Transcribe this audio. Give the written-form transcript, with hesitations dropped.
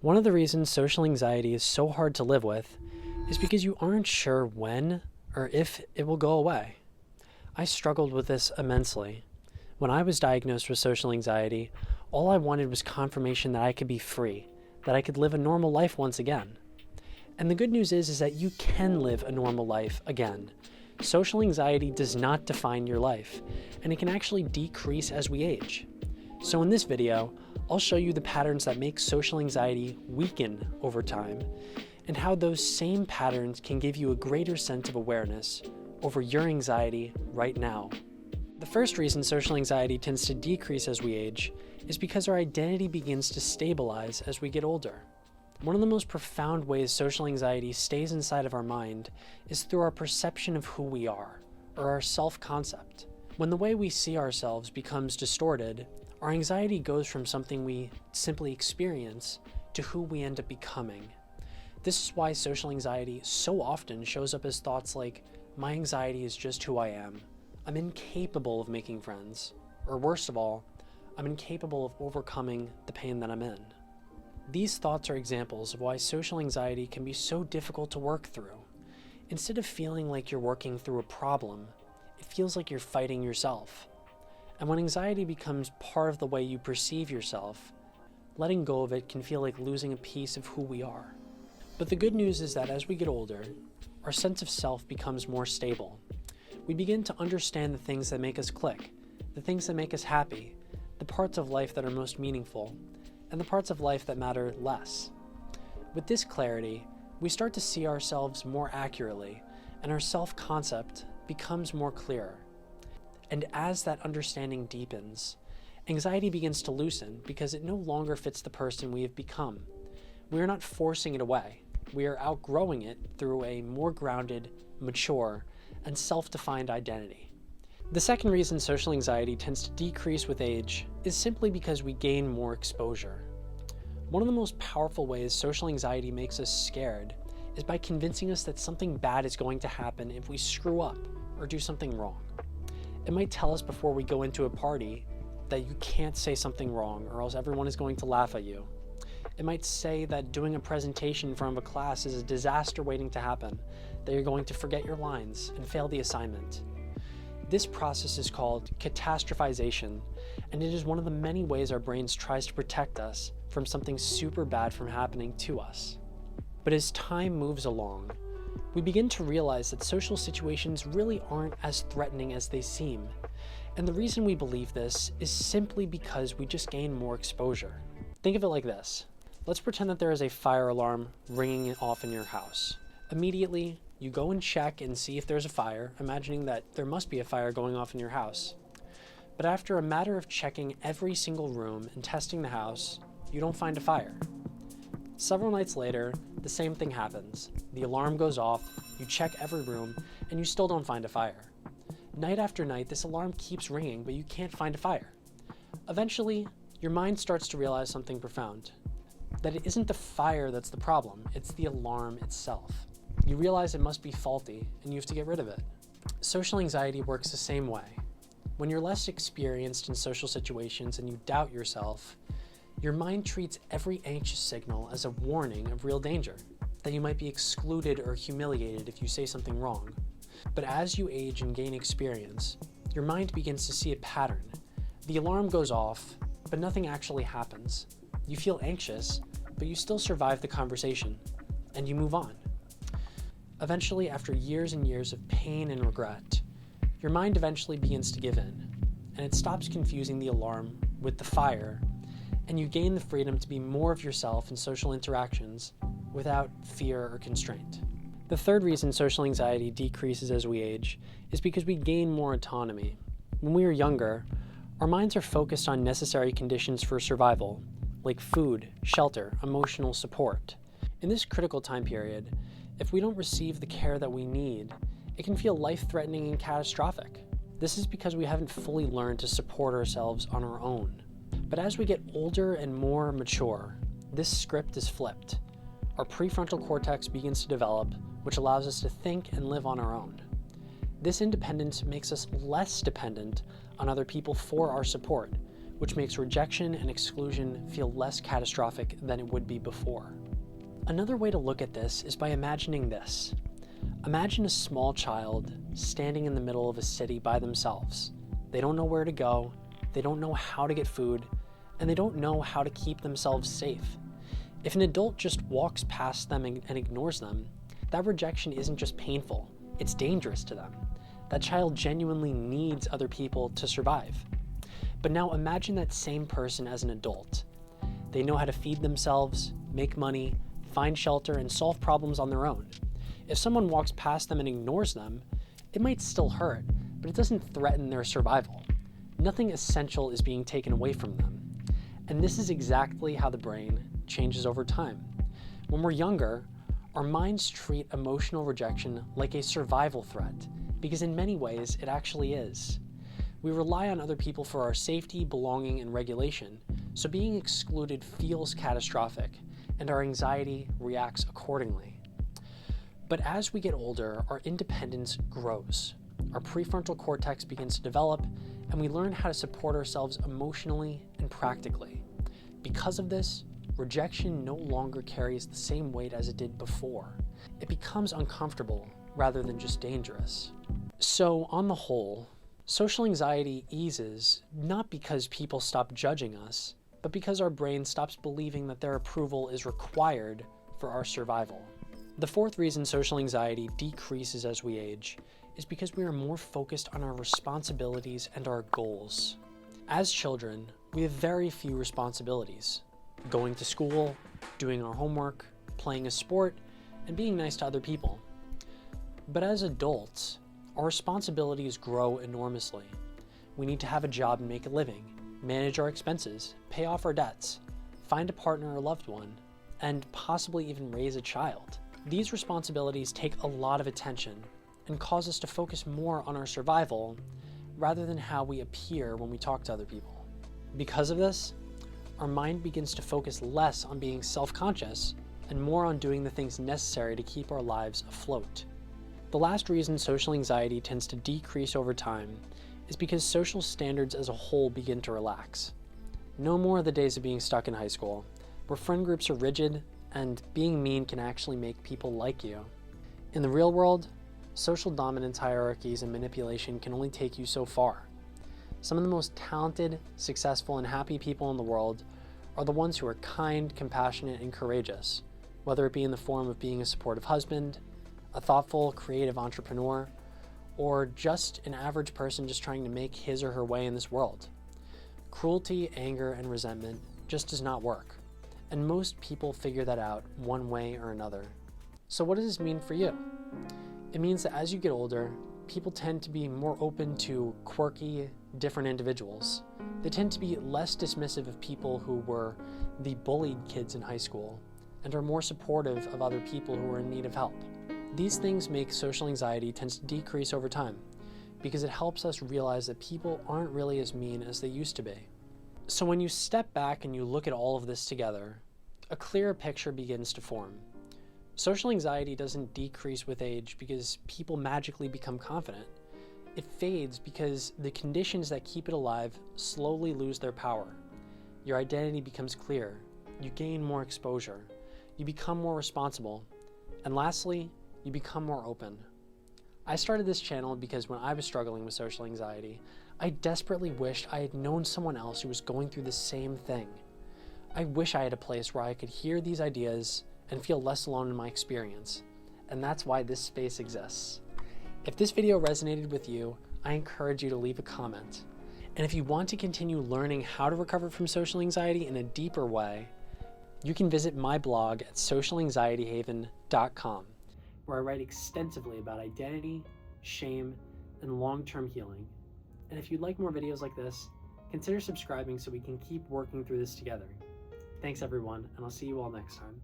One of the reasons social anxiety is so hard to live with is because you aren't sure when or if it will go away. I struggled with this immensely. When I was diagnosed with social anxiety, all I wanted was confirmation that I could be free, that I could live a normal life once again. And the good news is that you can live a normal life again. Social anxiety does not define your life, and it can actually decrease as we age. So in this video, I'll show you the patterns that make social anxiety weaken over time, and how those same patterns can give you a greater sense of awareness over your anxiety right now. The first reason social anxiety tends to decrease as we age is because our identity begins to stabilize as we get older. One of the most profound ways social anxiety stays inside of our mind is through our perception of who we are, or our self-concept. When the way we see ourselves becomes distorted, our anxiety goes from something we simply experience to who we end up becoming. This is why social anxiety so often shows up as thoughts like, my anxiety is just who I am. I'm incapable of making friends. Or worst of all, I'm incapable of overcoming the pain that I'm in. These thoughts are examples of why social anxiety can be so difficult to work through. Instead of feeling like you're working through a problem, it feels like you're fighting yourself. And when anxiety becomes part of the way you perceive yourself, letting go of it can feel like losing a piece of who we are. But the good news is that as we get older, our sense of self becomes more stable. We begin to understand the things that make us click, the things that make us happy, the parts of life that are most meaningful, and the parts of life that matter less. With this clarity, we start to see ourselves more accurately, and our self-concept becomes more clear. And as that understanding deepens, anxiety begins to loosen because it no longer fits the person we have become. We are not forcing it away. We are outgrowing it through a more grounded, mature, and self-defined identity. The second reason social anxiety tends to decrease with age is simply because we gain more exposure. One of the most powerful ways social anxiety makes us scared is by convincing us that something bad is going to happen if we screw up or do something wrong. It might tell us before we go into a party that you can't say something wrong or else everyone is going to laugh at you. It might say that doing a presentation in front of a class is a disaster waiting to happen, that you're going to forget your lines and fail the assignment. This process is called catastrophization, and it is one of the many ways our brains tries to protect us from something super bad from happening to us. But as time moves along, we begin to realize that social situations really aren't as threatening as they seem. And the reason we believe this is simply because we just gain more exposure. Think of it like this. Let's pretend that there is a fire alarm ringing off in your house. Immediately, you go and check and see if there's a fire, imagining that there must be a fire going off in your house. But after a matter of checking every single room and testing the house, you don't find a fire. Several nights later, the same thing happens. The alarm goes off, you check every room, and you still don't find a fire. Night after night, this alarm keeps ringing, but you can't find a fire. Eventually, your mind starts to realize something profound. That it isn't the fire that's the problem, it's the alarm itself. You realize it must be faulty, and you have to get rid of it. Social anxiety works the same way. When you're less experienced in social situations and you doubt yourself, your mind treats every anxious signal as a warning of real danger, that you might be excluded or humiliated if you say something wrong. But as you age and gain experience, your mind begins to see a pattern. The alarm goes off, but nothing actually happens. You feel anxious, but you still survive the conversation, and you move on. Eventually, after years and years of pain and regret, your mind eventually begins to give in, and it stops confusing the alarm with the fire, and you gain the freedom to be more of yourself in social interactions without fear or constraint. The third reason social anxiety decreases as we age is because we gain more autonomy. When we are younger, our minds are focused on necessary conditions for survival, like food, shelter, emotional support. In this critical time period, if we don't receive the care that we need, it can feel life-threatening and catastrophic. This is because we haven't fully learned to support ourselves on our own. But as we get older and more mature, this script is flipped. Our prefrontal cortex begins to develop, which allows us to think and live on our own. This independence makes us less dependent on other people for our support, which makes rejection and exclusion feel less catastrophic than it would be before. Another way to look at this is by imagining this. Imagine a small child standing in the middle of a city by themselves. They don't know where to go, they don't know how to get food, and they don't know how to keep themselves safe. If an adult just walks past them and ignores them, that rejection isn't just painful, it's dangerous to them. That child genuinely needs other people to survive. But now imagine that same person as an adult. They know how to feed themselves, make money, find shelter, and solve problems on their own. If someone walks past them and ignores them, it might still hurt, but it doesn't threaten their survival. Nothing essential is being taken away from them. And this is exactly how the brain changes over time. When we're younger, our minds treat emotional rejection like a survival threat, because in many ways it actually is. We rely on other people for our safety, belonging, and regulation, so being excluded feels catastrophic, and our anxiety reacts accordingly. But as we get older, our independence grows. Our prefrontal cortex begins to develop, and we learn how to support ourselves emotionally and practically. Because of this, rejection no longer carries the same weight as it did before. It becomes uncomfortable rather than just dangerous. So, on the whole, social anxiety eases not because people stop judging us, but because our brain stops believing that their approval is required for our survival. The fourth reason social anxiety decreases as we age is because we are more focused on our responsibilities and our goals. As children, we have very few responsibilities. Going to school, doing our homework, playing a sport, and being nice to other people. But as adults, our responsibilities grow enormously. We need to have a job and make a living, manage our expenses, pay off our debts, find a partner or loved one, and possibly even raise a child. These responsibilities take a lot of attention and cause us to focus more on our survival rather than how we appear when we talk to other people. Because of this, our mind begins to focus less on being self-conscious and more on doing the things necessary to keep our lives afloat. The last reason social anxiety tends to decrease over time is because social standards as a whole begin to relax. No more of the days of being stuck in high school, where friend groups are rigid and being mean can actually make people like you. In the real world, social dominance hierarchies and manipulation can only take you so far. Some of the most talented, successful, and happy people in the world are the ones who are kind, compassionate, and courageous, whether it be in the form of being a supportive husband, a thoughtful, creative entrepreneur, or just an average person just trying to make his or her way in this world. Cruelty, anger, and resentment just does not work, and most people figure that out one way or another. So what does this mean for you? It means that as you get older, people tend to be more open to quirky, different individuals. They tend to be less dismissive of people who were the bullied kids in high school and are more supportive of other people who are in need of help. These things make social anxiety tends to decrease over time because it helps us realize that people aren't really as mean as they used to be. So when you step back and you look at all of this together, a clearer picture begins to form. Social anxiety doesn't decrease with age because people magically become confident. It fades because the conditions that keep it alive slowly lose their power. Your identity becomes clear, you gain more exposure, you become more responsible, and lastly, you become more open. I started this channel because when I was struggling with social anxiety, I desperately wished I had known someone else who was going through the same thing. I wish I had a place where I could hear these ideas and feel less alone in my experience, and that's why this space exists. If this video resonated with you, I encourage you to leave a comment. And if you want to continue learning how to recover from social anxiety in a deeper way, you can visit my blog at socialanxietyhaven.com, where I write extensively about identity, shame, and long-term healing. And if you'd like more videos like this, consider subscribing so we can keep working through this together. Thanks everyone, and I'll see you all next time.